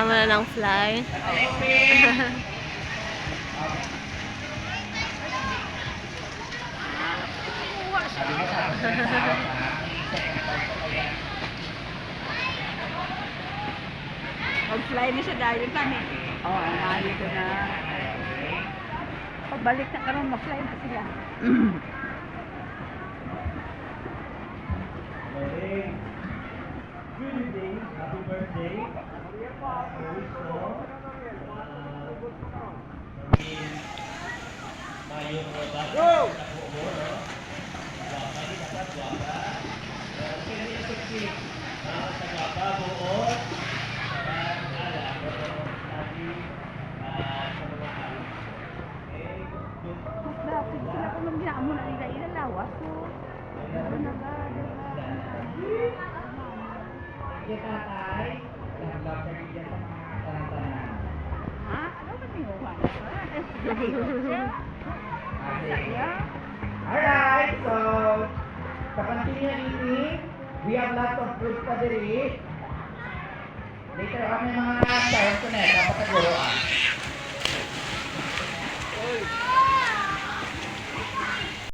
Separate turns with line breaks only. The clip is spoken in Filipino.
Kasama na ng fly.
Mag-fly na siya dahil kami. Oo, nahali ko na. Pagbalik na karon mag-fly na sila.
Good evening, happy birthday. Go!
Dapat sila kung nagbilang mo na nila ilalawas. So, ano na ba?
Sige tatay, love ka bigyan sa mga tanan-tanan.
Ha? Ano ba tinguhan?
Alright, so sa continue eating, we have lots of fruits pa diri. Later on may mga